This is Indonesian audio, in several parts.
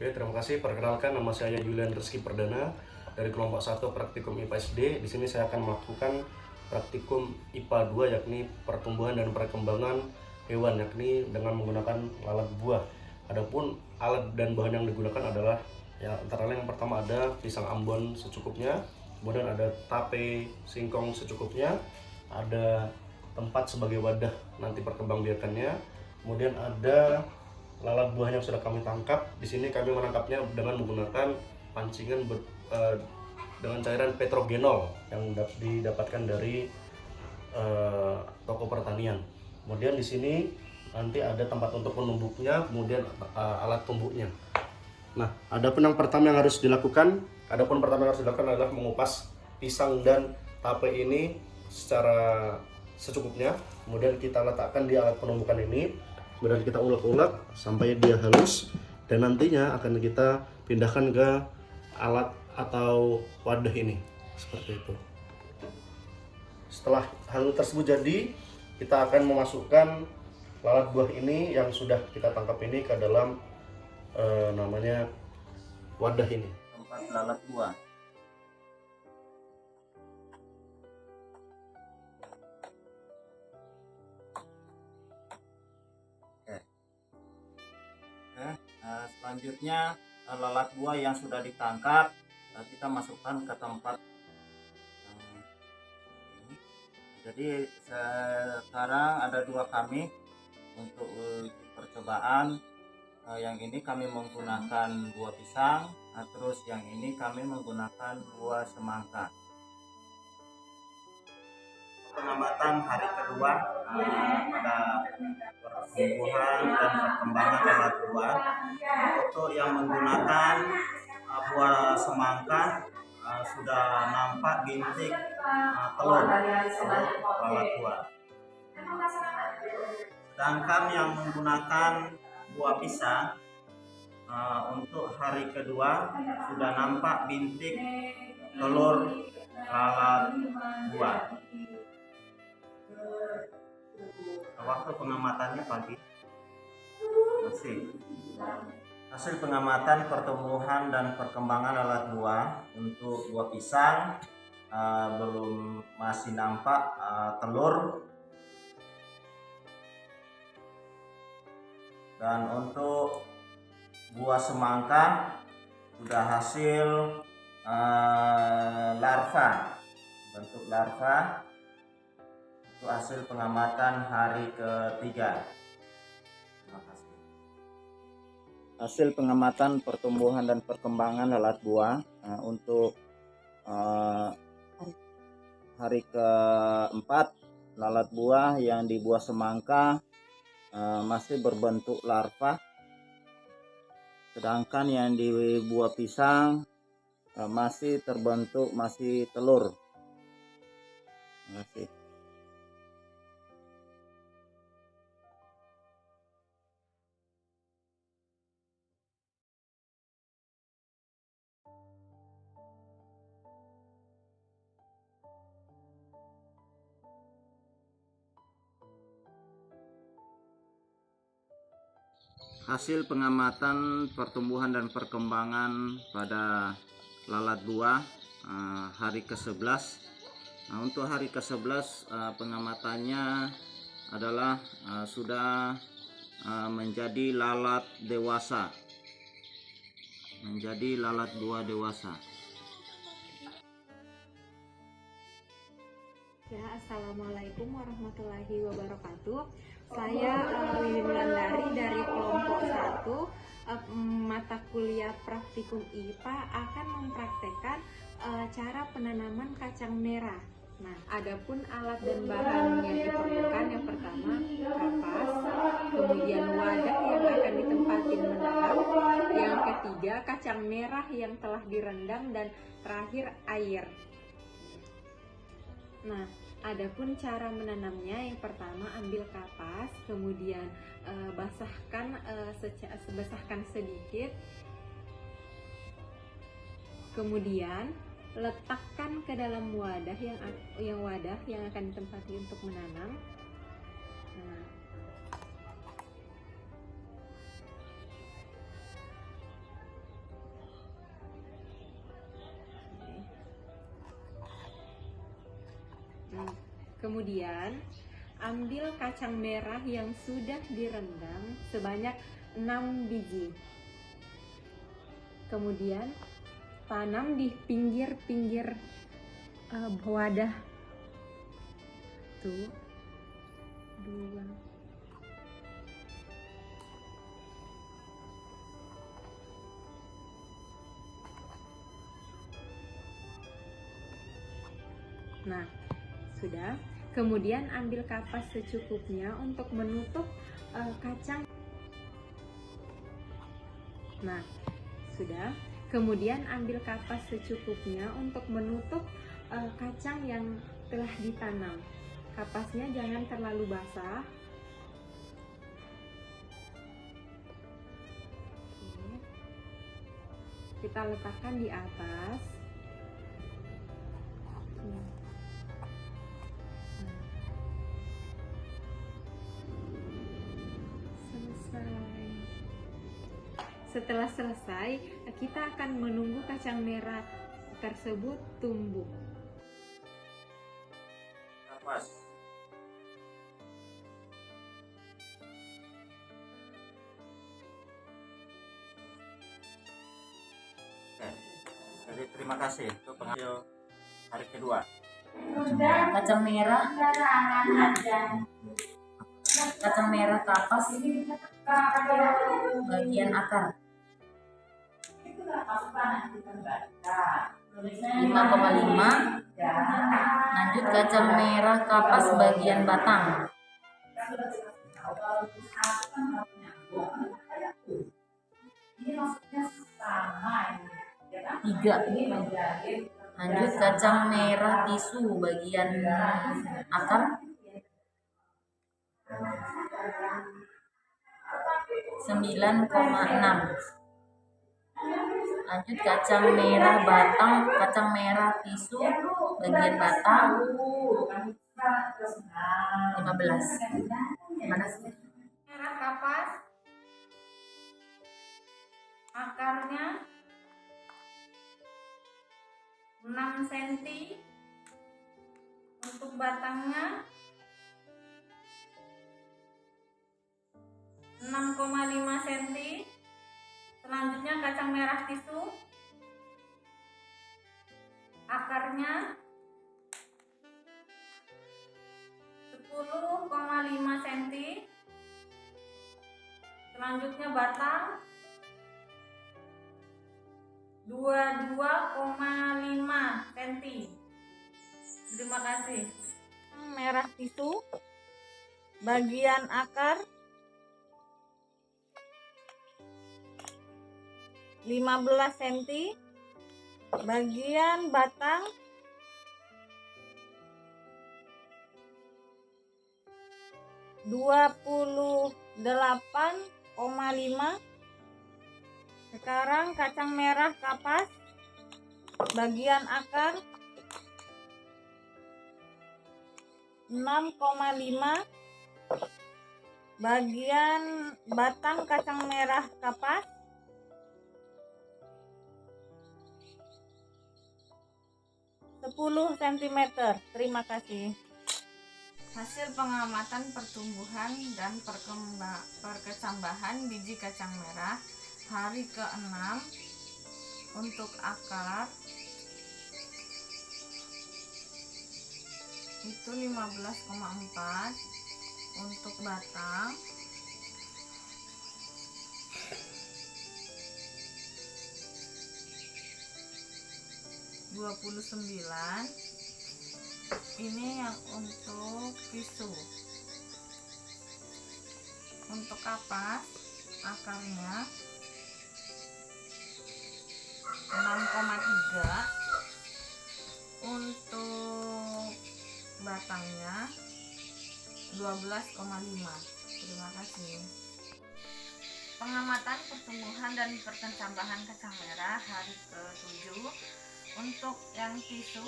Oke, terima kasih. Perkenalkan, nama saya Julian Rizky Perdana dari kelompok 1 Praktikum IPA SD. Di sini saya akan melakukan praktikum IPA 2, yakni pertumbuhan dan perkembangan hewan, yakni dengan menggunakan lalat buah. Adapun alat dan bahan yang digunakan adalah antara lain yang pertama ada pisang ambon secukupnya, kemudian ada tape singkong secukupnya, ada tempat sebagai wadah nanti perkembangbiakannya, kemudian ada lalat buah yang sudah kami tangkap. Di sini kami menangkapnya dengan menggunakan pancingan dengan cairan petrogenol yang didapatkan dari toko pertanian. Kemudian di sini nanti ada tempat untuk menumbuknya, kemudian alat tumbuknya. Nah, adapun yang pertama yang harus dilakukan adalah mengupas pisang dan tape ini secara secukupnya. Kemudian kita letakkan di alat penumbukan ini, kemudian kita ulek-ulek sampai dia halus, dan nantinya akan kita pindahkan ke alat atau wadah ini seperti itu. Setelah hal tersebut jadi, kita akan memasukkan lalat buah ini yang sudah kita tangkap ini ke dalam namanya wadah ini. Tempat lalat buah. Selanjutnya lalat buah yang sudah ditangkap kita masukkan ke tempat ini. Jadi sekarang ada dua kami untuk percobaan. Yang ini kami menggunakan buah pisang, terus yang ini kami menggunakan buah semangka. Pengamatan hari kedua pada pertumbuhan dan perkembangan lalat buah. Untuk yang menggunakan buah semangka sudah nampak bintik telur lalat buah. Sedangkan yang menggunakan buah pisang untuk hari kedua sudah nampak bintik telur lalat buah. Waktu pengamatannya pagi. Hasil pengamatan pertumbuhan dan perkembangan lalat buah untuk buah pisang belum masih nampak telur, dan untuk buah semangka sudah hasil larva, bentuk larva. Itu hasil pengamatan hari ketiga. Terima kasih. Hasil pengamatan pertumbuhan dan perkembangan lalat buah untuk hari keempat, lalat buah yang di buah semangka masih berbentuk larva, sedangkan yang di buah pisang masih terbentuk telur. Terima kasih. Hasil pengamatan pertumbuhan dan perkembangan pada lalat buah hari ke-11. Untuk hari ke-11 pengamatannya adalah sudah menjadi lalat dewasa, menjadi lalat buah dewasa. Ya, Assalamualaikum warahmatullahi wabarakatuh. Saya Wiwin Wulandari dari kelompok 1 mata kuliah praktikum IPA akan mempraktekkan cara penanaman kacang merah. Nah, adapun alat dan bahan yang diperlukan, yang pertama kapas, kemudian wadah yang akan ditempatin menanam, yang ketiga kacang merah yang telah direndam, dan terakhir air. Nah, adapun cara menanamnya, yang pertama ambil kapas, kemudian basahkan sedikit, kemudian letakkan ke dalam wadah yang akan ditempati untuk menanam. Nah, Kemudian ambil kacang merah yang sudah direndam sebanyak 6 biji. Kemudian tanam di pinggir-pinggir wadah. Tuh, 2. Nah, sudah. Kemudian ambil kapas secukupnya untuk menutup kacang. Nah, sudah. Kemudian ambil kapas secukupnya untuk menutup kacang yang telah ditanam. Kapasnya jangan terlalu basah. Oke. Kita letakkan di atas. Setelah selesai, kita akan menunggu kacang merah tersebut tumbuh. Kapas. Oke. Jadi terima kasih untuk pengambil hari kedua. Kacang merah kapas bagian akar 5,5. Lanjut kacang merah kapas bagian batang 3. Lanjut kacang merah tisu bagian akar 9,6. Lanjut kacang merah batang, kacang merah tisu bagian batang 15. Merah kapas akarnya 6 cm, untuk batangnya 6,5 cm. Selanjutnya kacang merah tisu akarnya 10,5 cm. Selanjutnya batang 22,5 cm. Terima kasih. Merah tisu bagian akar 15 cm, bagian batang 28,5. Sekarang kacang merah kapas bagian akar 6,5, bagian batang kacang merah kapas 10 cm. Terima kasih. Hasil pengamatan pertumbuhan dan perkecambahan biji kacang merah hari ke-6 untuk akar itu 15,4, untuk batang 29. Ini yang untuk tisu. Untuk kapas akarnya 6,3, untuk batangnya 12,5. Terima kasih. Pengamatan pertumbuhan dan perkecambahan kacang merah hari ke-7. Untuk yang tisu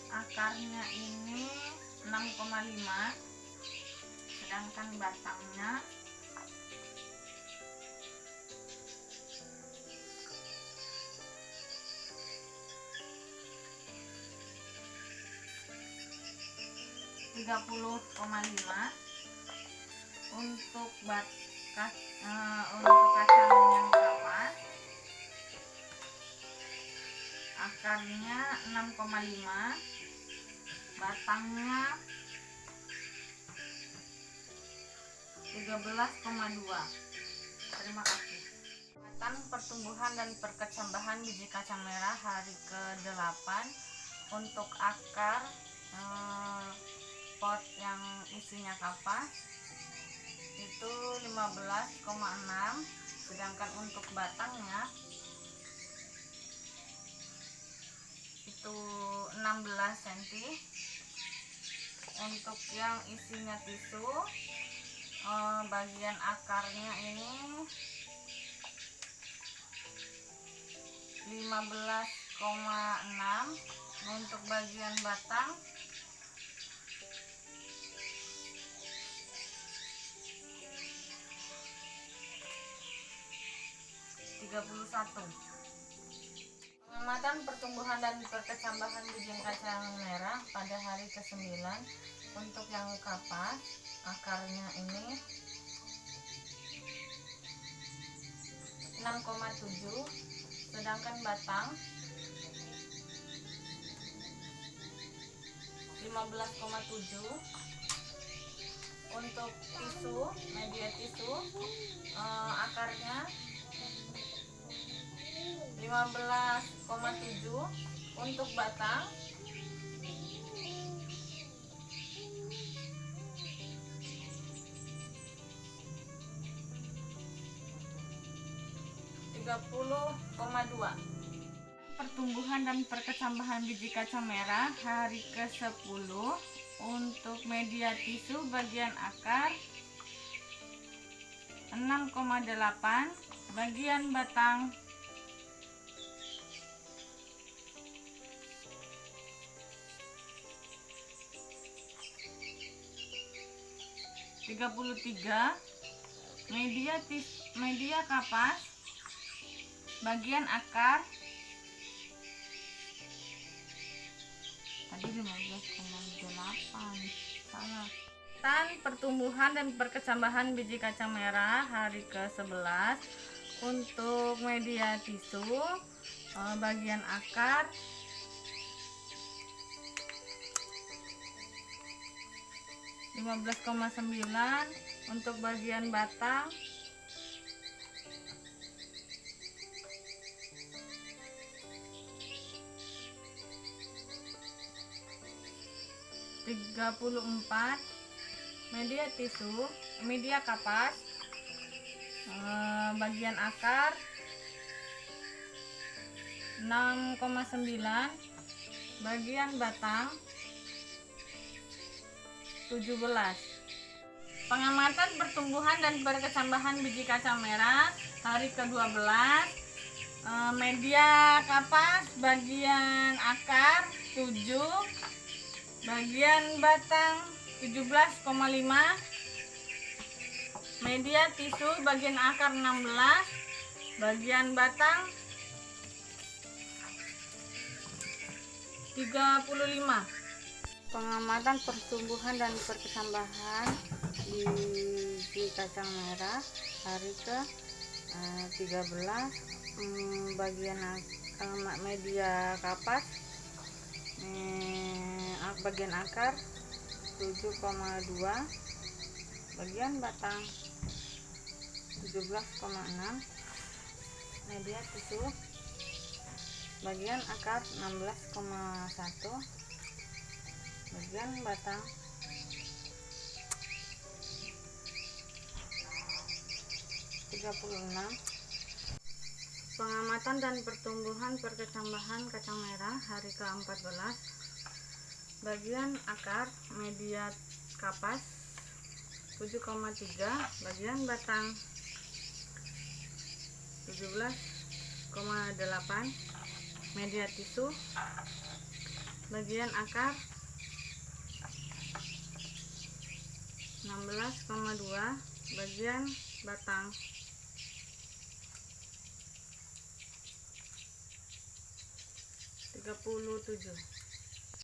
akarnya ini 6,5, sedangkan batangnya 12,5. 30,5. Untuk untuk kacang yang kapas, akarnya 6,5, batangnya 13,2. Terima kasih. Pengamatan pertumbuhan dan perkecambahan biji kacang merah hari ke-8. Untuk akar pot yang isinya kapas itu 15,6, sedangkan untuk batangnya itu 16 cm. Untuk yang isinya tisu, bagian akarnya ini 15,6. Untuk bagian batang 31. Pengamatan pertumbuhan dan perkecambahan biji kacang merah pada hari ke-9. Untuk yang kapas, akarnya ini 6,7, sedangkan batang 15,7. Untuk tisu, media tisu, akarnya 15,7. Untuk batang 30,2. Pertumbuhan dan perkecambahan biji kacang merah hari ke-10. Untuk media tisu bagian akar 6,8, bagian batang 33. Media kapas bagian akar tadi 15,8, salah. Pertumbuhan dan perkecambahan biji kacang merah hari ke-11. Untuk media tisu bagian akar 15,9. Untuk bagian batang 34. Media kapas bagian akar 6,9, bagian batang 17. Pengamatan pertumbuhan dan perkecambahan biji kacang merah hari ke-12. Media kapas bagian akar 7, bagian batang 17,5, media tisu bagian akar 16, bagian batang 35. Pengamatan pertumbuhan dan perkecambahan biji kacang merah hari ke-13. Bagian media kapas bagian akar 7,2, bagian batang 17,6, media tisu bagian akar 16,1, bagian batang 36. Pengamatan dan pertumbuhan perkecambahan kacang merah hari ke-14. Bagian akar media kapas 7,3, bagian batang 17,8, media tisu bagian akar 16,2, bagian batang 37.